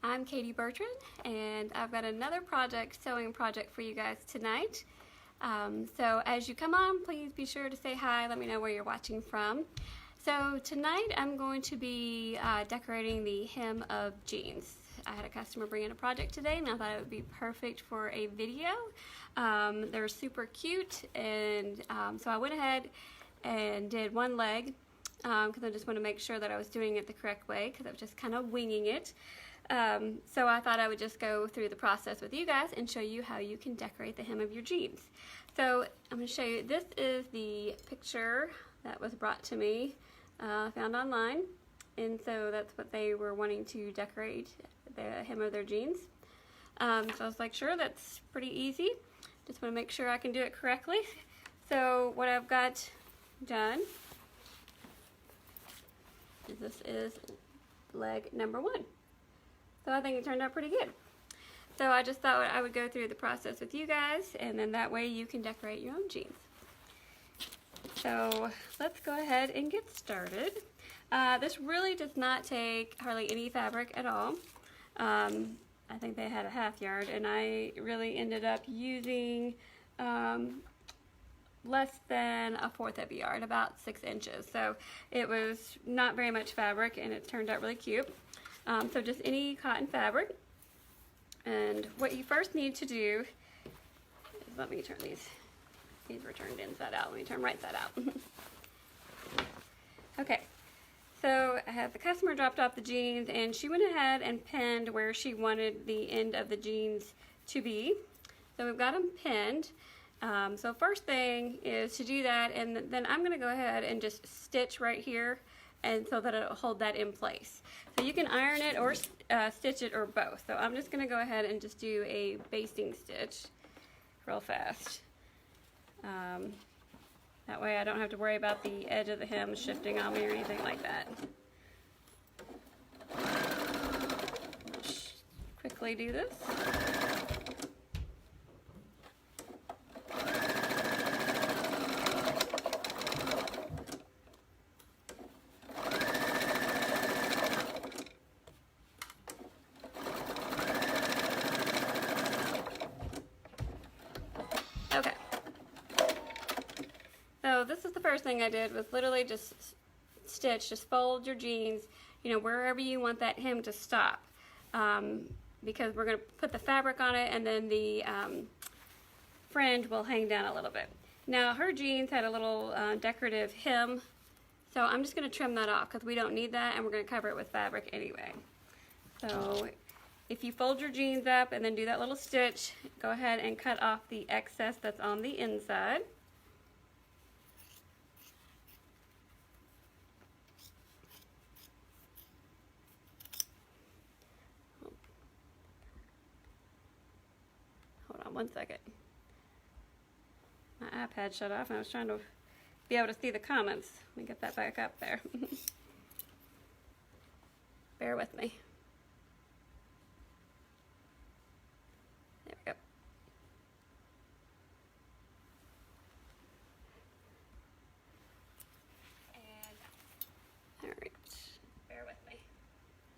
I'm Katie Bertrand, and I've got another sewing project for you guys tonight. So as you come on, please be sure to say hi, let me know where you're watching from. So tonight I'm going to be decorating the hem of jeans. I had a customer bring in a project today and I thought it would be perfect for a video. They're super cute, and so I went ahead and did one leg because I just want to make sure that I was doing it the correct way, because I was just kind of winging it. So I thought I would just go through the process with you guys and show you how you can decorate the hem of your jeans. So I'm going to show you, this is the picture that was brought to me, found online, and so that's what they were wanting to decorate the hem of their jeans. So I was like, sure, that's pretty easy. Just want to make sure I can do it correctly. So what I've got done is this is leg number 1. So I think it turned out pretty good. So I just thought I would go through the process with you guys, and then that way you can decorate your own jeans. So let's go ahead and get started. This really does not take hardly any fabric at all. I think they had a half yard, and I really ended up using less than a fourth of a yard, about 6 inches. So it was not very much fabric, and it turned out really cute. So just any cotton fabric, and what you first need to do is, let me turn these were turned inside out, let me turn right side out. Okay, so I had the customer dropped off the jeans, and she went ahead and pinned where she wanted the end of the jeans to be. So we've got them pinned. So first thing is to do that, and then I'm going to go ahead and just stitch right here, and so that it'll hold that in place. So you can iron it or stitch it, or both. So I'm just going to go ahead and just do a basting stitch real fast. That way I don't have to worry about the edge of the hem shifting on me or anything like that. Quickly do this. Okay, so this is the first thing I did, was literally just stitch, just fold your jeans, you know, wherever you want that hem to stop, because we're going to put the fabric on it, and then the fringe will hang down a little bit. Now her jeans had a little decorative hem, so I'm just going to trim that off because we don't need that, and we're going to cover it with fabric anyway. So if you fold your jeans up and then do that little stitch, go ahead and cut off the excess that's on the inside. Hold on one second. My iPad shut off and I was trying to be able to see the comments. Let me get that back up there. Bear with me.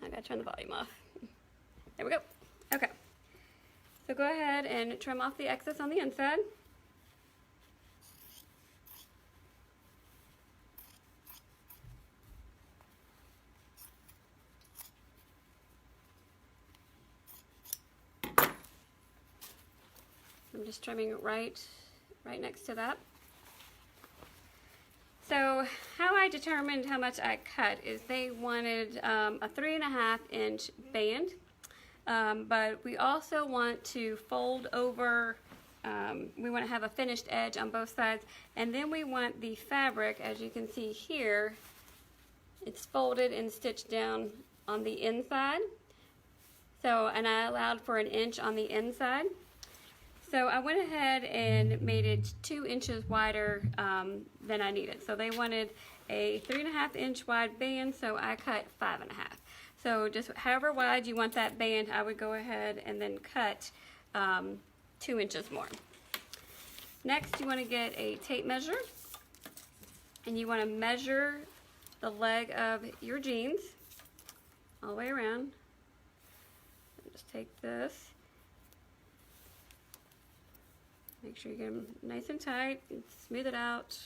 I gotta turn the volume off. There we go. Okay. So go ahead and trim off the excess on the inside. I'm just trimming right next to that. So how I determined how much I cut is they wanted a 3.5 inch band, but we also want to fold over, we want to have a finished edge on both sides, and then we want the fabric, as you can see here, it's folded and stitched down on the inside. So, and I allowed for 1 inch on the inside. So I went ahead and made it 2 inches wider than I needed. So they wanted a 3.5 inch wide band, so I cut 5.5. So just however wide you want that band, I would go ahead and then cut 2 inches more. Next, you want to get a tape measure, and you want to measure the leg of your jeans all the way around. just take this, make sure you get them nice and tight, and smooth it out.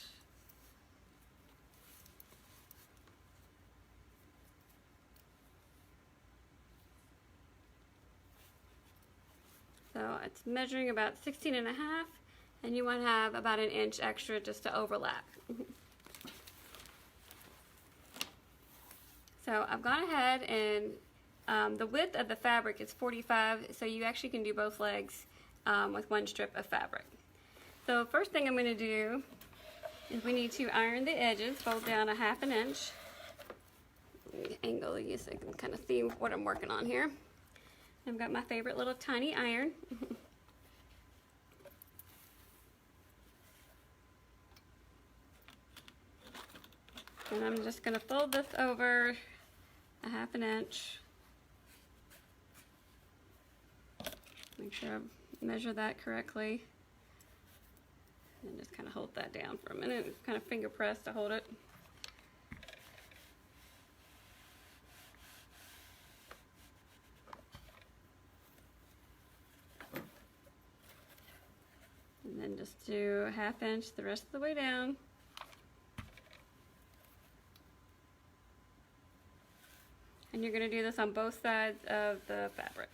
So it's measuring about 16 and a half, and you want to have about an inch extra just to overlap. So I've gone ahead and the width of the fabric is 45, so you actually can do both legs with one strip of fabric. So first thing I'm going to do is we need to iron the edges, fold down a half an inch. Angle these so I can kind of see what I'm working on here. I've got my favorite little tiny iron. And I'm just going to fold this over a half an inch. Make sure I measure that correctly. And just kind of hold that down for a minute. Kind of finger press to hold it. And then just do a half inch the rest of the way down. And you're going to do this on both sides of the fabric.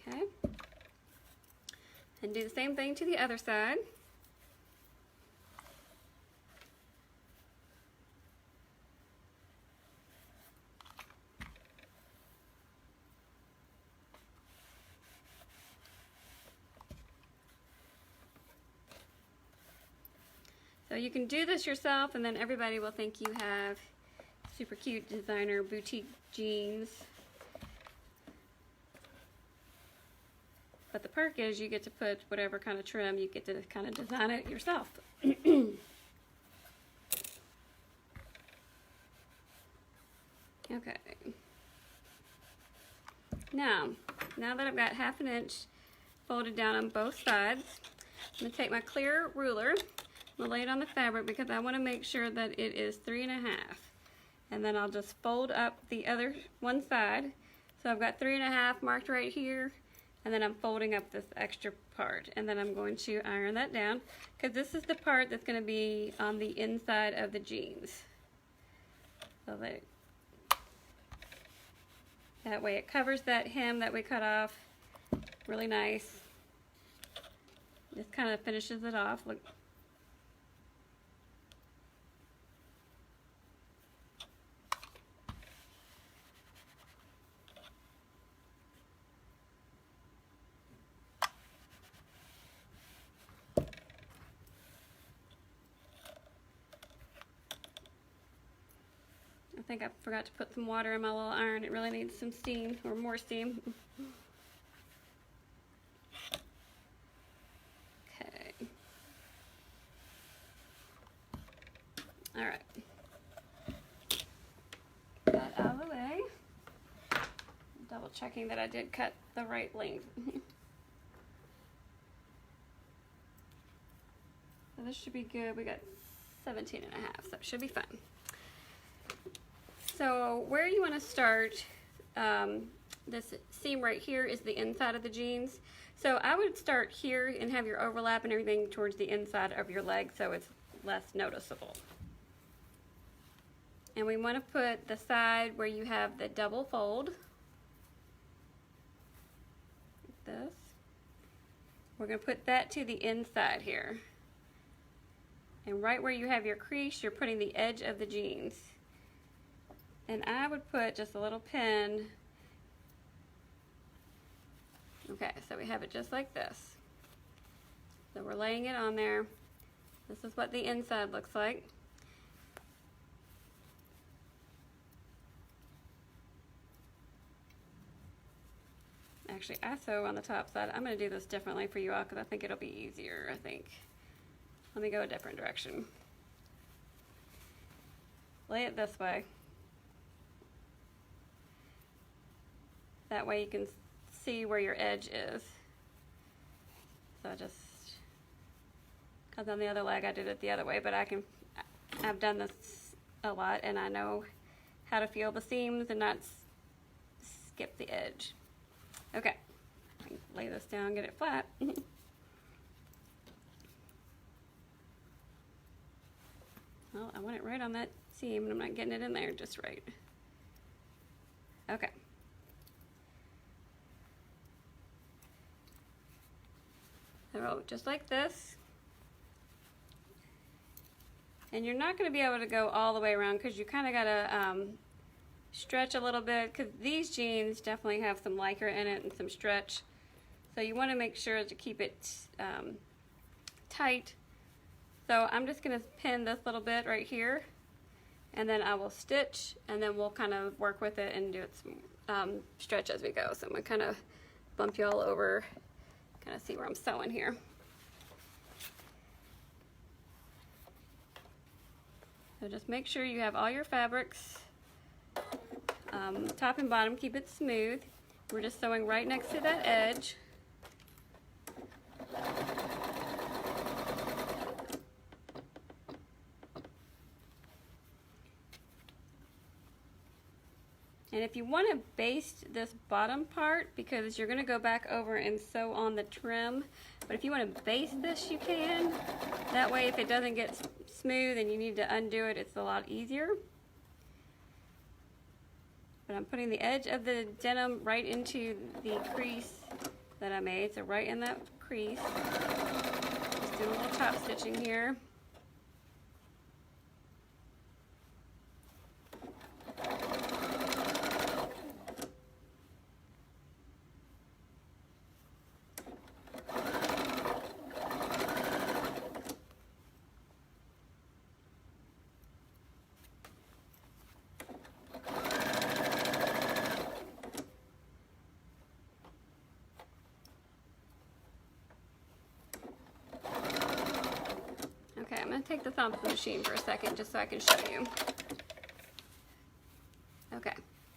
Okay. And do the same thing to the other side. So you can do this yourself, and then everybody will think you have super cute designer boutique jeans. But the perk is you get to put whatever kind of trim, you get to kind of design it yourself. Okay. Now that I've got half an inch folded down on both sides, I'm going to take my clear ruler. I'm going to lay it on the fabric because I want to make sure that it is 3.5. And then I'll just fold up the other one side. So I've got 3.5 marked right here. And then I'm folding up this extra part. And then I'm going to iron that down because this is the part that's going to be on the inside of the jeans. So that way it covers that hem that we cut off really nice. Just kind of finishes it off. Look. I think I forgot to put some water in my little iron. It really needs some steam, or more steam. Okay. All right. That out of the way. Double checking that I did cut the right length. So this should be good. We got 17 and a half, so it should be fine. So where you want to start, this seam right here is the inside of the jeans. So I would start here and have your overlap and everything towards the inside of your leg so it's less noticeable. And we want to put the side where you have the double fold, like this. We're going to put that to the inside here. And right where you have your crease, you're putting the edge of the jeans. And I would put just a little pin. Okay, so we have it just like this. So we're laying it on there. This is what the inside looks like. Actually, I sew on the top side. I'm going to do this differently for you all because I think it'll be easier, I think. Let me go a different direction. Lay it this way. That way you can see where your edge is. So I just, because on the other leg I did it the other way, but I've done this a lot and I know how to feel the seams and not skip the edge. Okay, I can lay this down, get it flat. Well, I want it right on that seam and I'm not getting it in there just right. Okay. So just like this. And you're not going to be able to go all the way around because you kind of got to stretch a little bit, because these jeans definitely have some lycra in it and some stretch. So you want to make sure to keep it tight. So I'm just going to pin this little bit right here, and then I will stitch, and then we'll kind of work with it and do it some stretch as we go. So I'm going to kind of bump you all over, kind of see where I'm sewing here. So just make sure you have all your fabrics, top and bottom, keep it smooth. We're just sewing right next to that edge. And if you want to baste this bottom part, because you're going to go back over and sew on the trim, but if you want to baste this, you can. That way, if it doesn't get smooth and you need to undo it, it's a lot easier. But I'm putting the edge of the denim right into the crease that I made, so right in that crease. Just doing a little top stitching here. Okay, I'm going to take this off the machine for a second just so I can show you. Okay,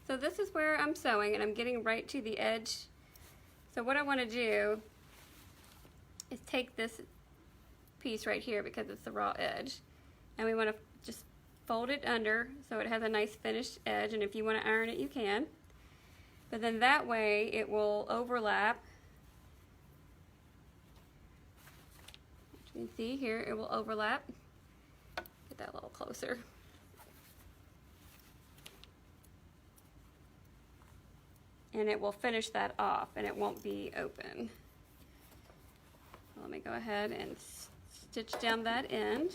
so this is where I'm sewing and I'm getting right to the edge. So what I want to do is take this piece right here, because it's the raw edge, and we want to just fold it under so it has a nice finished edge, and if you want to iron it, you can. But then that way it will overlap. You can see here it will overlap. Get that a little closer. And it will finish that off and it won't be open. Let me go ahead and stitch down that end.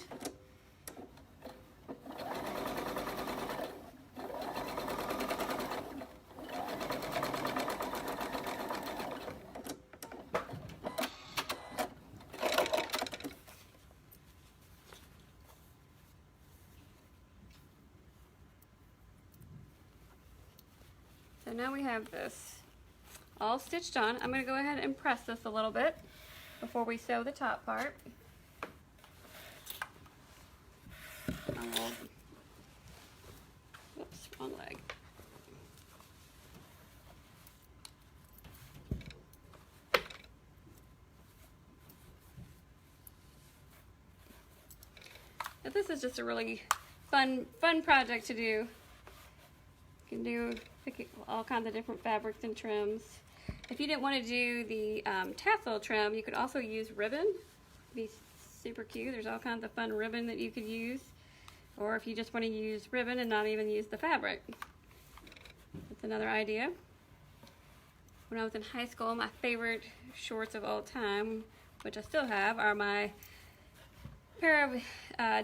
So now we have this all stitched on. I'm going to go ahead and press this a little bit before we sew the top part. Whoops, wrong leg. Now this is just a really fun project to do. You can pick all kinds of different fabrics and trims. If you didn't want to do the tassel trim, you could also use ribbon. It'd be super cute. There's all kinds of fun ribbon that you could use. Or if you just want to use ribbon and not even use the fabric. That's another idea. When I was in high school, my favorite shorts of all time, which I still have, are my pair of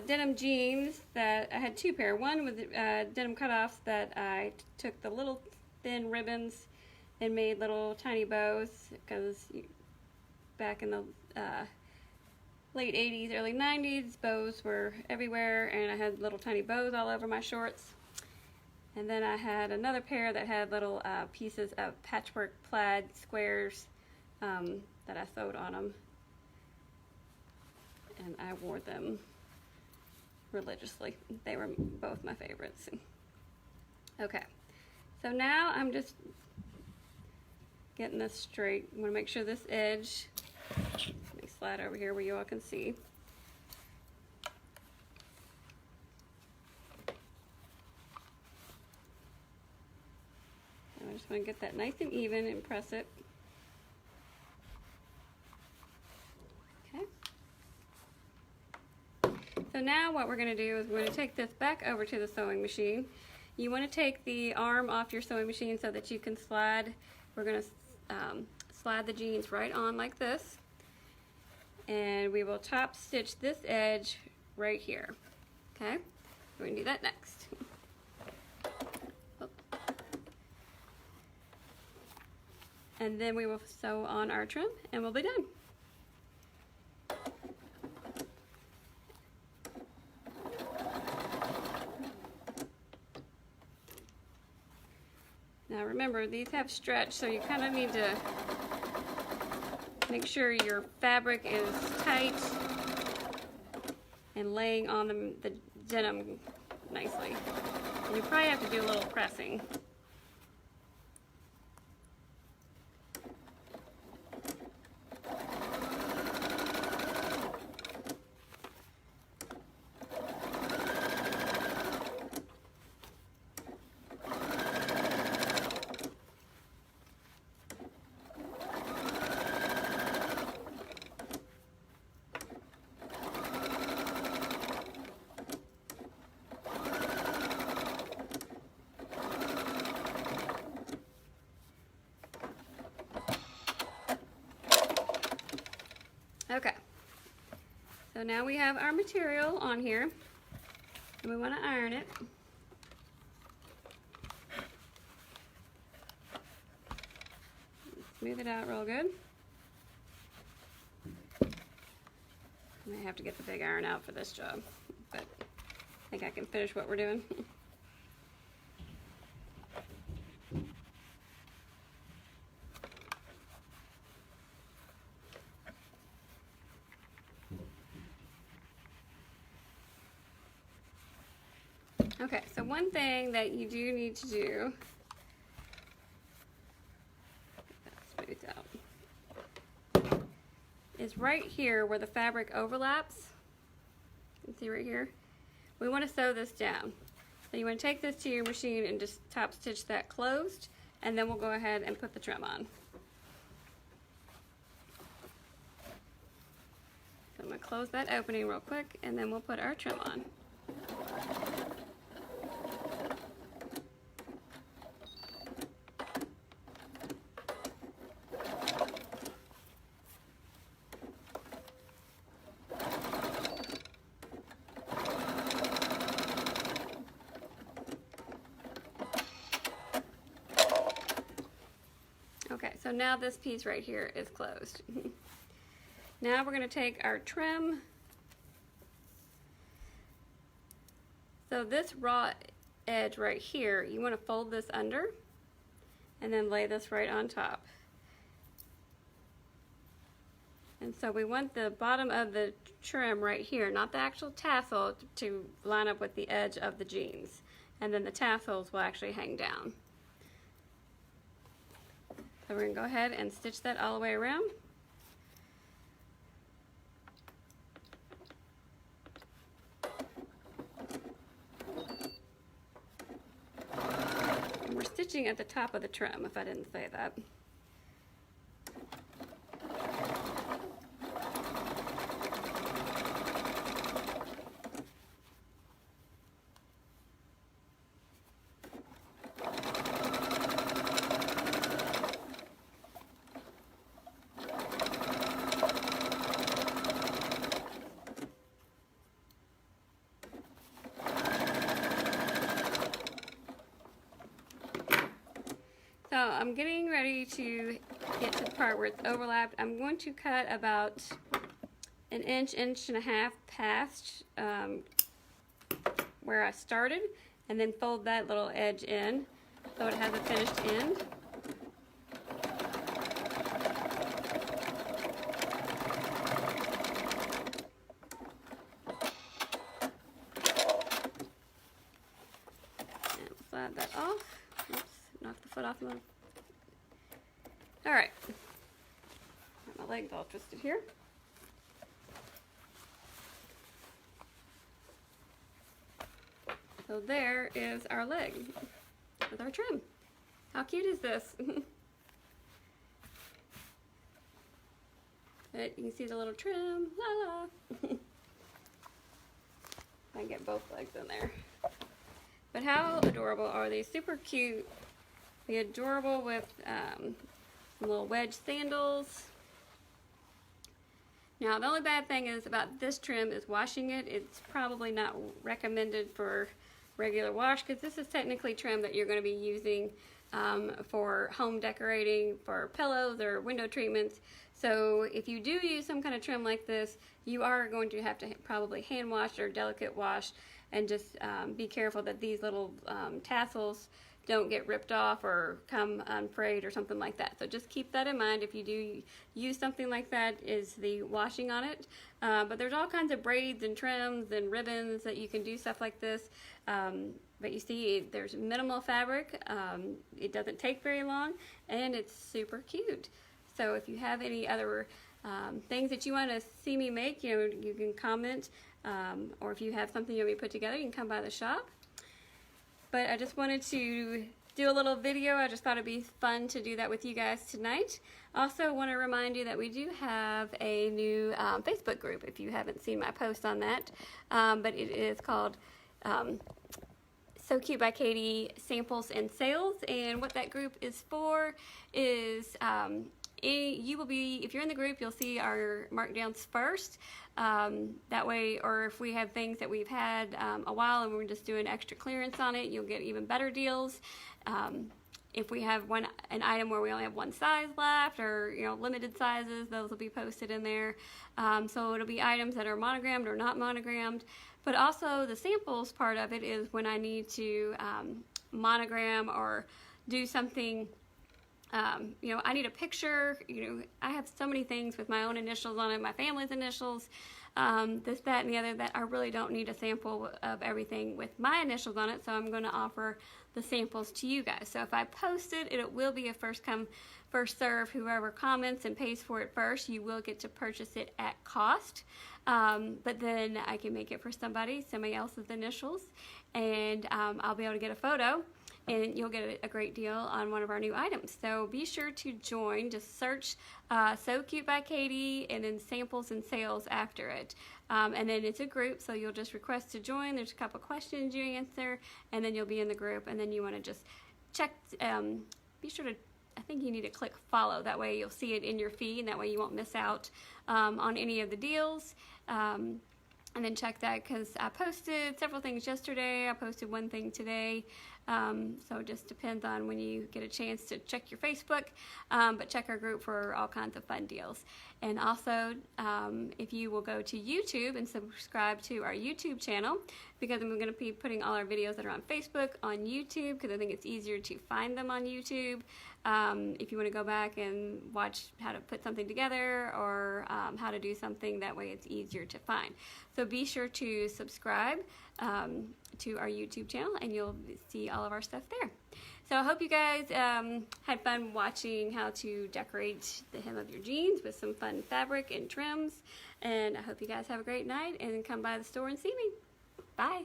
denim jeans that I had two pair. One with denim cutoffs that I took the little thin ribbons and made little tiny bows, because back in the late 80s, early 90s, bows were everywhere, and I had little tiny bows all over my shorts. And then I had another pair that had little pieces of patchwork plaid squares that I sewed on them. And I wore them religiously. They were both my favorites. Okay, so now I'm just getting this straight. I want to make sure this edge, slide over here where you all can see. And I just want to get that nice and even and press it. Okay. So now what we're going to do is we're going to take this back over to the sewing machine. You want to take the arm off your sewing machine so that you can slide. We're going to slide the jeans right on like this. And we will top stitch this edge right here. Okay? We're going to do that next. And then we will sew on our trim and we'll be done. Now remember, these have stretch, so you kind of need to make sure your fabric is tight and laying on the denim nicely. And you probably have to do a little pressing. Okay, so now we have our material on here, and we want to iron it. Smooth it out real good. I may have to get the big iron out for this job, but I think I can finish what we're doing. Okay, so one thing that you do need to do, get that smoothed out, is right here where the fabric overlaps. You can see right here. We want to sew this down. So you want to take this to your machine and just top stitch that closed, and then we'll go ahead and put the trim on. So I'm going to close that opening real quick, and then we'll put our trim on. Okay, so now this piece right here is closed. Now we're going to take our trim. So this raw edge right here, you want to fold this under and then lay this right on top. And so we want the bottom of the trim right here, not the actual tassel, to line up with the edge of the jeans. And then the tassels will actually hang down. So we're going to go ahead and stitch that all the way around. And we're stitching at the top of the trim, if I didn't say that. So I'm getting ready to get to the part where it's overlapped. I'm going to cut about an inch, inch and a half past where I started, and then fold that little edge in so it has a finished end. And slide that off. Oops, knock the foot off a little. All right, got my legs all twisted here. So there is our leg with our trim. How cute is this? But you can see the little trim. La la. I can get both legs in there. But how adorable are these? Super cute. Be adorable with some little wedge sandals. Now the only bad thing is about this trim is washing it. It's probably not recommended for regular wash because this is technically trim that you're going to be using for home decorating, for pillows or window treatments. So if you do use some kind of trim like this, you are going to have to probably hand wash or delicate wash, and just be careful that these little tassels don't get ripped off or come unfrayed or something like that. So just keep that in mind if you do use something like that, is the washing on it. But there's all kinds of braids and trims and ribbons that you can do stuff like this. But you see there's minimal fabric, it doesn't take very long, and it's super cute. So if you have any other things that you want to see me make, you can comment, or if you have something you want me to put together, you can come by the shop. But I just wanted to do a little video. I just thought it'd be fun to do that with you guys tonight. Also want to remind you that we do have a new Facebook group if you haven't seen my post on that. But it is called So Cute by Katie Samples and Sales. And what that group is for is you will be, if you're in the group, you'll see our markdowns first. That way, or if we have things that we've had a while and we're just doing extra clearance on it, you'll get even better deals. If we have an item where we only have one size left, or limited sizes, those will be posted in there. So it'll be items that are monogrammed or not monogrammed. But also the samples part of it is when I need to monogram or do something. I need a picture. I have so many things with my own initials on it, my family's initials, this, that, and the other, that I really don't need a sample of everything with my initials on it. So I'm going to offer the samples to you guys. So if I post it, it will be a first come, first serve. Whoever comments and pays for it first, you will get to purchase it at cost. But then I can make it for somebody else's initials, and I'll be able to get a photo, and you'll get a great deal on one of our new items. So be sure to join. Just search So Cute by Katie and then Samples and Sales after it. And then it's a group, so you'll just request to join. There's a couple questions you answer, and then you'll be in the group. And then you want to just check, be sure to, I think you need to click follow. That way you'll see it in your feed, and that way you won't miss out on any of the deals. And then check that, because I posted several things yesterday. I posted one thing today. So it just depends on when you get a chance to check your Facebook, but check our group for all kinds of fun deals. And also, if you will go to YouTube and subscribe to our YouTube channel, because I'm going to be putting all our videos that are on Facebook on YouTube, because I think it's easier to find them on YouTube. If you want to go back and watch how to put something together, or how to do something, that way it's easier to find. So be sure to subscribe to our YouTube channel, and you'll see all of our stuff there. So I hope you guys had fun watching how to decorate the hem of your jeans with some fun fabric and trims, and I hope you guys have a great night, and come by the store and see me. Bye.